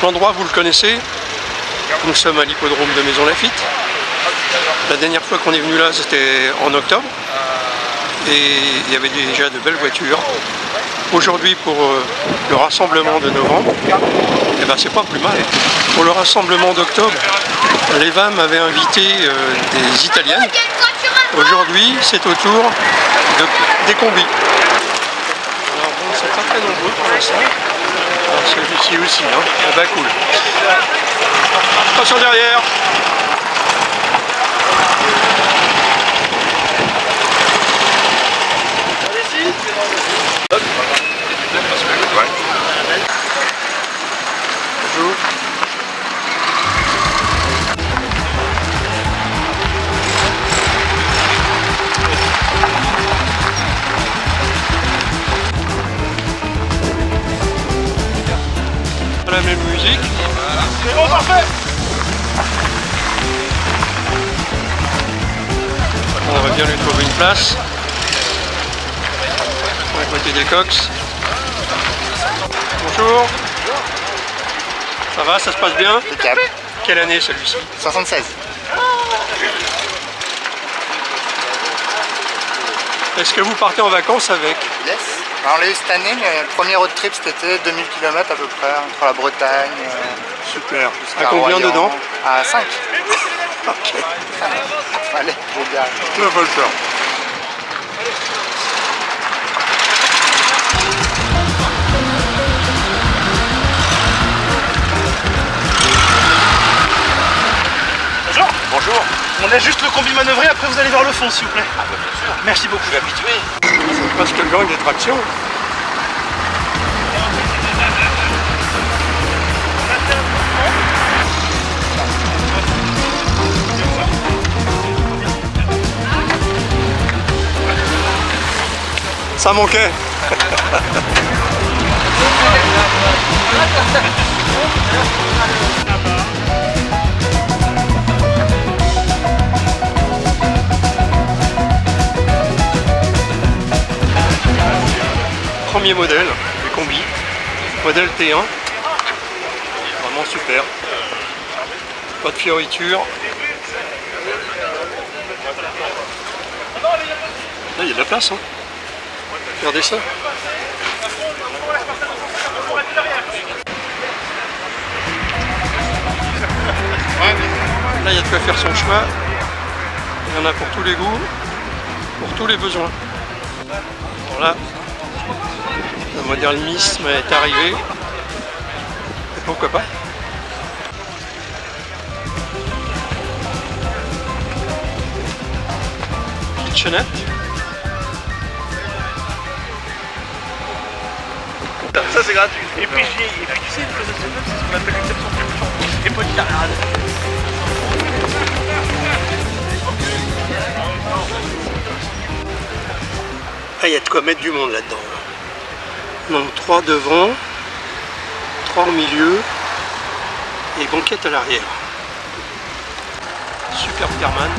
L'endroit, vous le connaissez, nous sommes à l'hippodrome de Maisons Lafitte. La dernière fois qu'on est venu là, c'était en octobre. Et il y avait déjà de belles voitures. Aujourd'hui, pour le rassemblement de novembre, eh ben, c'est pas plus mal. Pour le rassemblement d'octobre, les VAM avaient invité des Italiennes. Aujourd'hui, c'est au tour des combis. Alors bon, ils sont pas très nombreux pour l'instant. Celui-ci aussi, hein. Ah bah cool. Attention derrière. Bonjour. La même musique. C'est bon, parfait. On va bien lui trouver une place. À côté des cox. Bonjour. Ça va, ça se passe bien? Impeccable. Quelle année celui-ci? 76. Est-ce que vous partez en vacances avec? Yes. Alors, on l'a eu cette année, mais le premier road trip c'était 2000 km à peu près, entre la Bretagne. Super. jusqu'à À combien Royan, dedans? À 5. Ok. Allez, je vais Tu vas pas le faire. Bonjour. Bonjour. On laisse juste le combi manœuvrer, après vous allez vers le fond s'il vous plaît. Ah bah bien sûr. Merci beaucoup. Je suis habitué. C'est presque le gang des tractions. Ça manquait. Premier modèle, les combis, modèle T1, vraiment super, pas de fioriture. Là il y a de la place, hein. Regardez ça. Là il y a de quoi faire son chemin, il y en a pour tous les goûts, pour tous les besoins. Voilà. Le modernisme est arrivé. Et pourquoi pas? Kitchenette. Ça c'est gratuit. Et puis tu sais, le professionnel, c'est ce qu'on appelle l'exception culture. Et polycarade. Ah, il y a de quoi mettre du monde là-dedans. Donc 3 devant, 3 au milieu et banquette à l'arrière. Super Carman.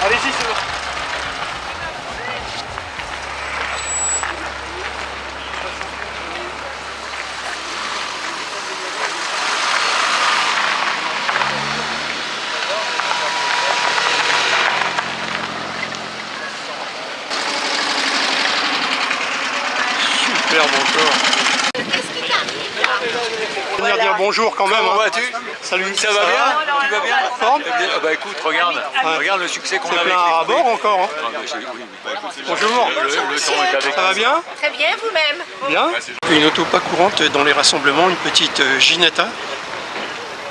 Allez-y, c'est bon. Superbe encore. Venir dire bonjour quand même. Comment Hein. vas-tu? Salut. Ça va bien? Tu vas bien? Forme? Eh bien, bah écoute, regarde le succès qu'on a C'est avec plein les à bord encore. Hein. Ah, bah, oui. Bonjour. Le temps est avec Ça va bien? Très bien, vous-même. Bien. Une auto pas courante dans les rassemblements, une petite Ginetta,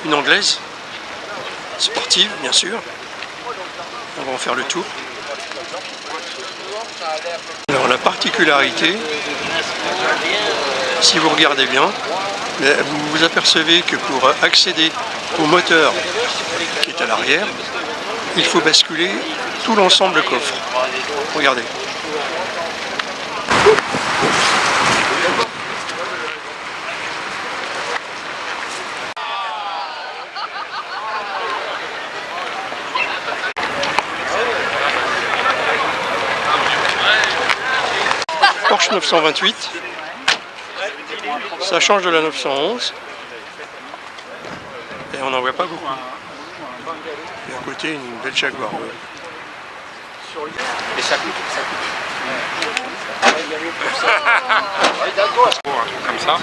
une anglaise, sportive bien sûr. On va en faire le tour. Alors la particularité, si vous regardez bien, vous vous apercevez que pour accéder au moteur qui est à l'arrière, il faut basculer tout l'ensemble coffre. Regardez. Porsche 928. Ça change de la 911. Et on n'en voit pas beaucoup. Et à côté, une belle Jaguar. Et ça coûte. Un truc comme ça.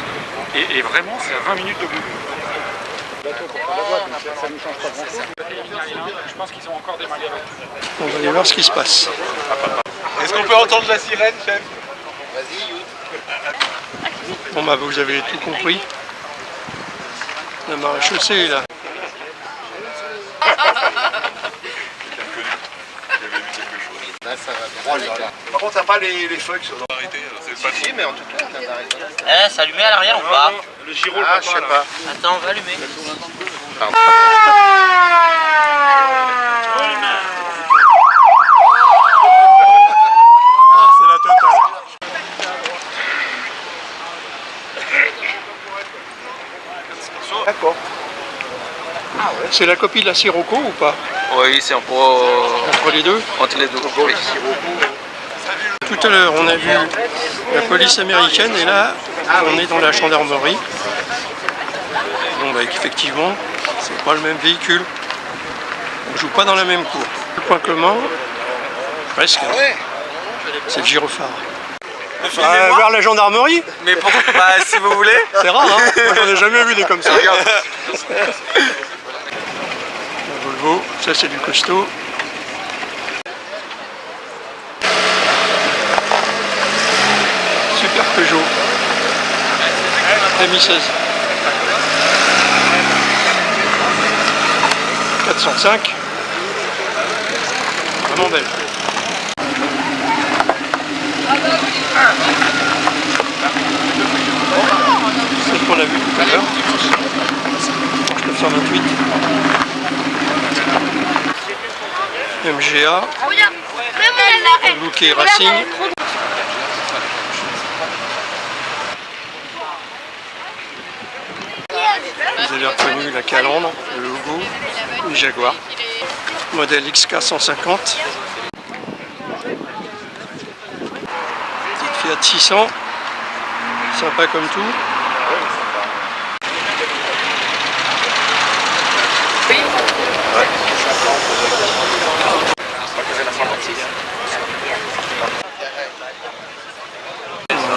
Et vraiment, c'est à 20 minutes de bout. Je pense qu'ils ont encore des magasins. On va aller voir ce qui se passe. Est-ce qu'on peut entendre la sirène, chef? Bon bah vous avez tout compris. La maréchaussée est là. Par contre, t'as pas les feux qui sont arrêtés. C'est pas si, mais en tout cas, C'est allumé à l'arrière ou pas? le gyro, Ah, je sais pas. Attends, on va allumer. C'est la totale. D'accord. C'est la copie de la Sirocco ou pas? Oui, c'est entre Entre les deux? les deux. Oui. Tout à l'heure, on a vu la police américaine et là, on est dans la gendarmerie. Bon, bah, effectivement, c'est pas le même véhicule. On joue pas dans la même cour. Le point commun, presque, c'est le gyrophare. Vers la gendarmerie? Mais pourquoi? Si vous voulez. C'est rare, hein? Moi, j'en ai jamais vu des comme ça. Regarde. La Volvo, ça c'est du costaud. Super Peugeot. MI16. 405. Vraiment belle. Celle qu'on a vue tout à l'heure. Porsche 928. MGA. Bouquet Racing. Vous avez reconnu la calandre, le logo, une Jaguar. Modèle XK150. Petite Fiat 600. Sympa comme tout.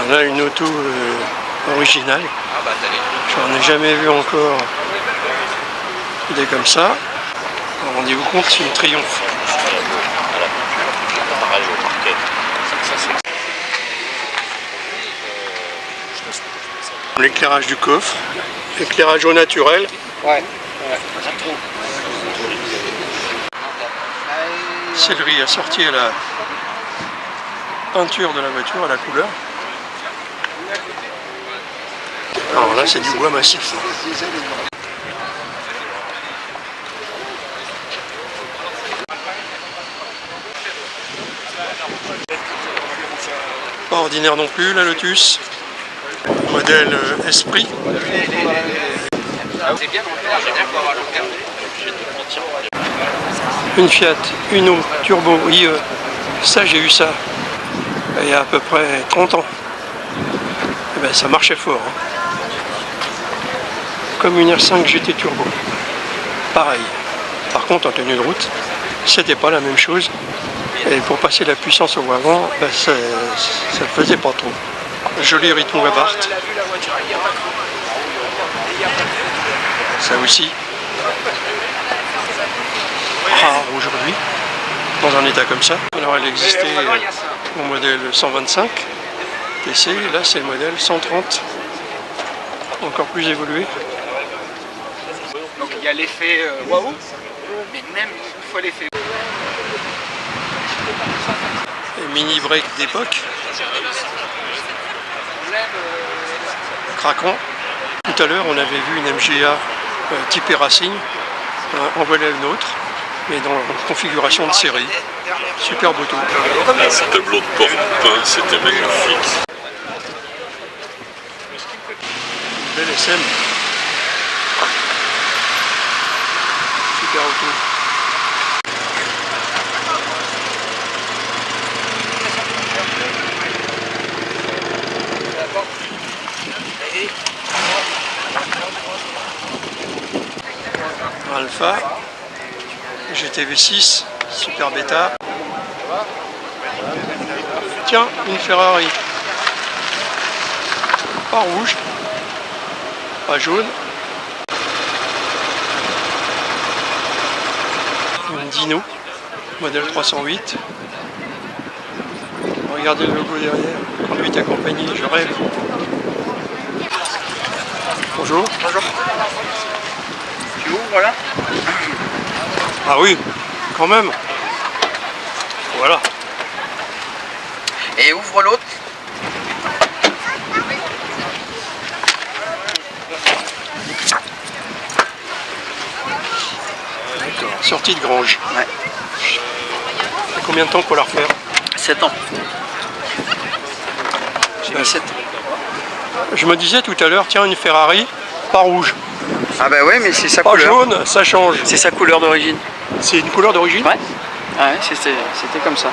Là, une auto originale. J'en ai jamais vu encore des comme ça. Rendez-vous compte, c'est une Triomphe. L'éclairage du coffre, éclairage au naturel. Sellerie assorti à la peinture de la voiture, à la couleur. Alors là, c'est du bois massif. Pas ordinaire non plus, la Lotus. Modèle Esprit. Une Fiat Uno Turbo IE. Ça, j'ai eu ça il y a à peu près 30 ans. Et ben, ça marchait fort. Hein. Comme une R5 GT Turbo. Pareil. Par contre, en tenue de route, c'était pas la même chose. Et pour passer la puissance au avant, ben, ça ne faisait pas trop. Joli rythme Abarth. Ça aussi. Rare aujourd'hui, dans un état comme ça. Alors elle existait au modèle 125 TC, là c'est le modèle 130, encore plus évolué. Donc il y a l'effet waouh, mais même une fois l'effet. Et mini break d'époque. Craquant. Tout à l'heure on avait vu une MGA typée Racing, en voilà une autre, mais dans une configuration de série. Super beau tout. Ce tableau de porte-pain, c'était magnifique. Une belle SM. Super auto. Alpha, GTV6, Super Beta. Tiens, une Ferrari. Pas rouge, pas jaune. Une Dino, modèle 308. Regardez le logo derrière. Conduite accompagnée, je rêve. Bonjour. Bonjour. Tu ouvres là? Ah oui, quand même. Voilà. Et ouvre l'autre. Sortie de grange. Ouais. Ça fait combien de temps pour la refaire? 7 ans. J'ai mis 7 ans. Je me disais tout à l'heure, tiens, une Ferrari, pas rouge. Ah bah ouais, mais c'est sa Pas couleur. jaune, ça change. C'est sa couleur d'origine. C'est une couleur d'origine? Ouais. Ouais, c'était comme ça.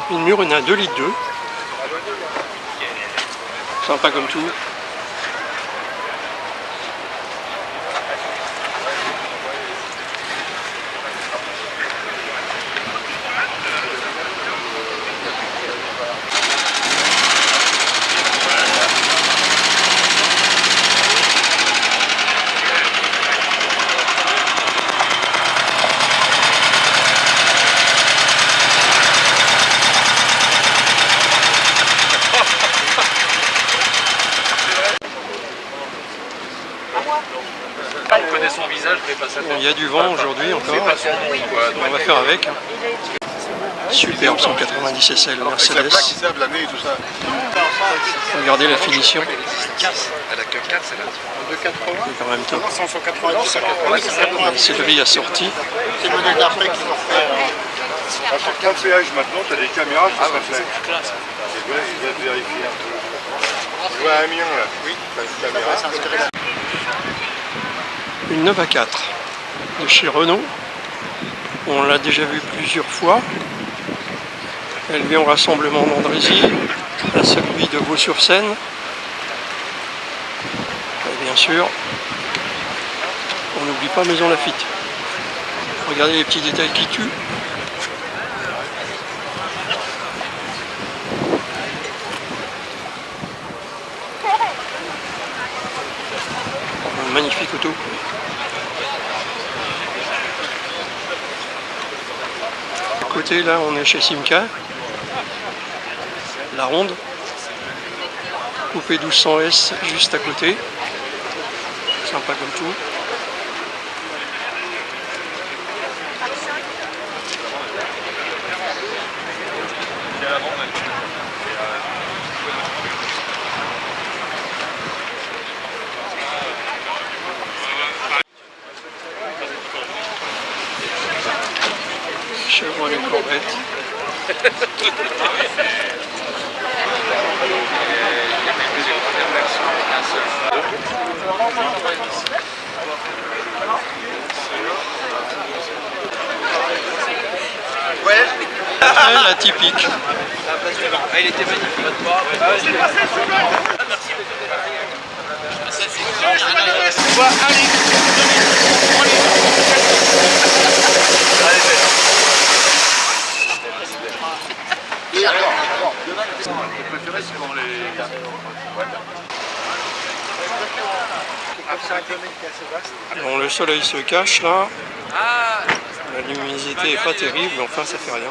Une Murena à 2 litres 2. Sympa comme tout. On connaît son visage, mais pas sa Bon, il y a du vent aujourd'hui encore. On va faire avec. Superbe 190 SL Mercedes. Regardez la finition. Elle a que 4, c'est là. C'est quand même top. 190. C'est le riz assorti. C'est le modèle d'après qu'ils ont fait. À chaque péage maintenant, tu as des caméras qui se reflètent. Je vais vérifier un peu. Je vois un mien là. Oui, tu as une caméra. C'est intéressant. Une 9 à 4 de chez Renault. On l'a déjà vu plusieurs fois. Elle vient au rassemblement d'Andrézy, à celui de Vaux-sur-Seine. Et bien sûr, on n'oublie pas Maison Lafitte. Regardez les petits détails qui tuent. Une magnifique auto. À côté, là, on est chez Simca. La Ronde. Coupé 1200S juste à côté. Sympa comme tout. Chevrolet Corvette. La typique. Ah, il était magnifique. Bon, le soleil se cache là. La luminosité est pas terrible, mais enfin ça fait rien.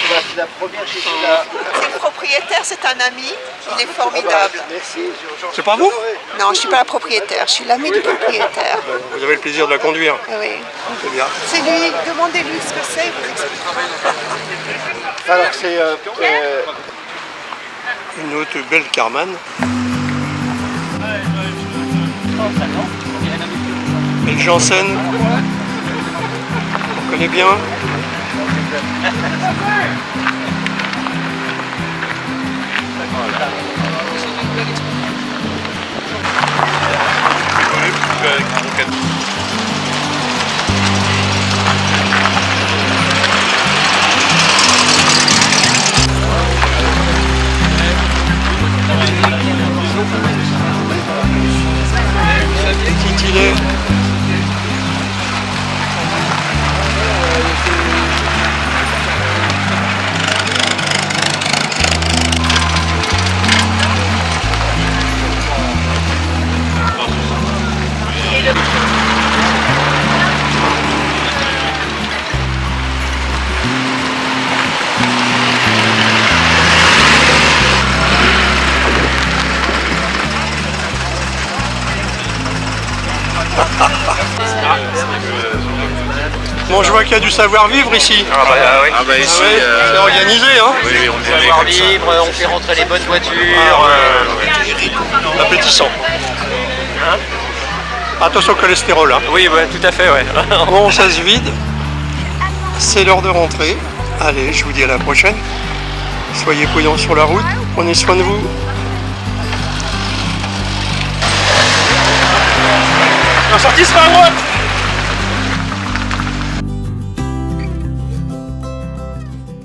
C'est la première chez la... C'est le propriétaire, c'est un ami, il est formidable. Merci. C'est pas vous? Non, je ne suis pas la propriétaire, je suis l'ami du propriétaire. Vous avez le plaisir de la conduire. Oui. C'est bien. C'est lui, demandez-lui ce que c'est, il vous expliquera. Alors c'est... Une autre belle Carman. Belle Janssen. On connaît bien. Titillé. Bon, je vois qu'il y a du savoir-vivre ici. Ah bah ici, Ouais, c'est organisé, hein. oui, on est Savoir libre, on fait rentrer les bonnes voitures. Appétissant. Attention au cholestérol, hein. Oui, ouais, tout à fait, ouais. Bon, ça se vide. C'est l'heure de rentrer. Allez, je vous dis à la prochaine. Soyez prudents sur la route. Prenez soin de vous. La sortie sera à droite.